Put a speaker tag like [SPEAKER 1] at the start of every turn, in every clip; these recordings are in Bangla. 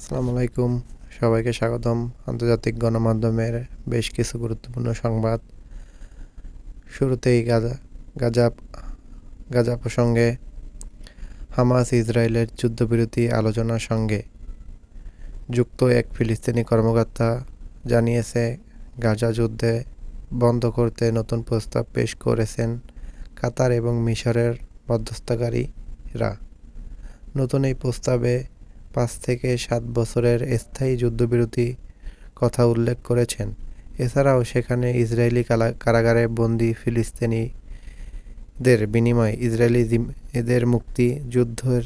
[SPEAKER 1] আসসালামু আলাইকুম, সবাইকে স্বাগতম। আন্তর্জাতিক গণমাধ্যমের বেশ কিছু গুরুত্বপূর্ণ সংবাদ। শুরুতেই গাজা গাজা প্রসঙ্গে হামাস ইসরায়েলের যুদ্ধবিরতি আলোচনার সঙ্গে যুক্ত এক ফিলিস্তিনি কর্মকর্তা জানিয়েছে, গাজা যুদ্ধে বন্ধ করতে নতুন প্রস্তাব পেশ করেছেন কাতার এবং মিশরের মধ্যস্থতাকারীরা। নতুন এই প্রস্তাবে 5 থেকে 7 বছরের স্থায়ী যুদ্ধবিরতি কথা উল্লেখ করেছেন। এছাড়াও সেখানে ইসরায়েলি কারাগারে বন্দী ফিলিস্তিনিদের বিনিময়ে এদের মুক্তি, যুদ্ধের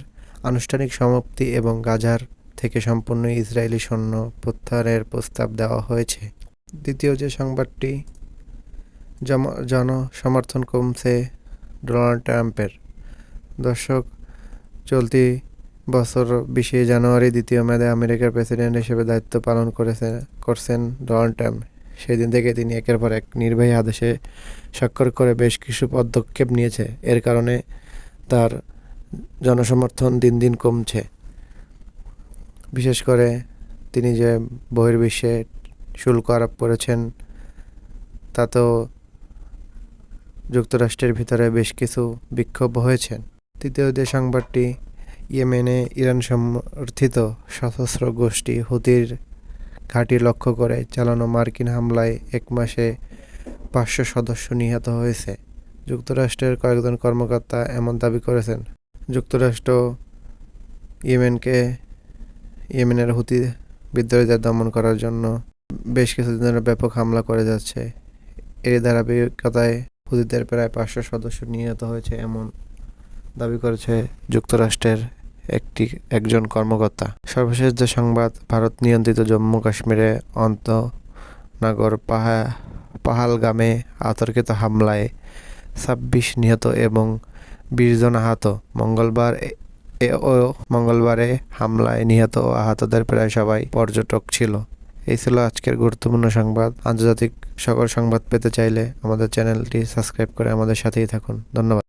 [SPEAKER 1] আনুষ্ঠানিক সমাপ্তি এবং গাজার থেকে সম্পূর্ণ ইসরায়েলি সৈন্য প্রত্যাহারের প্রস্তাব দেওয়া হয়েছে। দ্বিতীয় যে সংবাদটি, জনসমর্থন কমছে ডোনাল্ড ট্রাম্পের। দর্শক, চলতি বছর 20 জানুয়ারি দ্বিতীয় মেয়াদে আমেরিকার প্রেসিডেন্ট হিসেবে দায়িত্ব পালন করছেন ডোনাল্ড ট্রাম্প। সেদিন থেকে তিনি একের পর এক নির্বাহী আদেশে স্বাক্ষর করে বেশ কিছু পদক্ষেপ নিয়েছে। এর কারণে তার জনসমর্থন দিন দিন কমছে। বিশেষ করে তিনি যে বহির্বিশ্বে শুল্ক আরোপ করেছেন, তাতেও যুক্তরাষ্ট্রের ভিতরে বেশ কিছু বিক্ষোভ হয়েছে। তৃতীয় যে সংবাদটি, ইয়েমেনে ইরান সমর্থিত সশস্ত্র গোষ্ঠী হুতির ঘাঁটি লক্ষ্য করে চালানো মার্কিন হামলায় 1 মাসে 500 সদস্য নিহত হয়েছে। যুক্তরাষ্ট্রের কয়েকজন কর্মকর্তা এমন দাবি করেছেন। যুক্তরাষ্ট্র ইয়েমেনের হুতি বিদ্রোহীদের দমন করার জন্য বেশ কিছুদিনের ব্যাপক হামলা করে যাচ্ছে। এর ধারাবাহিকতায় হুতিদের প্রায় 500 সদস্য নিহত হয়েছে এমন দাবি করেছে যুক্তরাষ্ট্রের একজন কর্মকর্তা। সর্বশেষ যে সংবাদ, ভারত নিয়ন্ত্রিত জম্মু কাশ্মীরে অন্তনাগর পাহালগামে আতর্কিত হামলায় 26 নিহত এবং 20 জন আহত। মঙ্গলবারে হামলায় নিহত ও আহতদের প্রায় সবাই পর্যটক ছিল। এই ছিল আজকের গুরুত্বপূর্ণ সংবাদ। আন্তর্জাতিক সকল সংবাদ পেতে চাইলে আমাদের চ্যানেলটি সাবস্ক্রাইব করে আমাদের সাথেই থাকুন। ধন্যবাদ।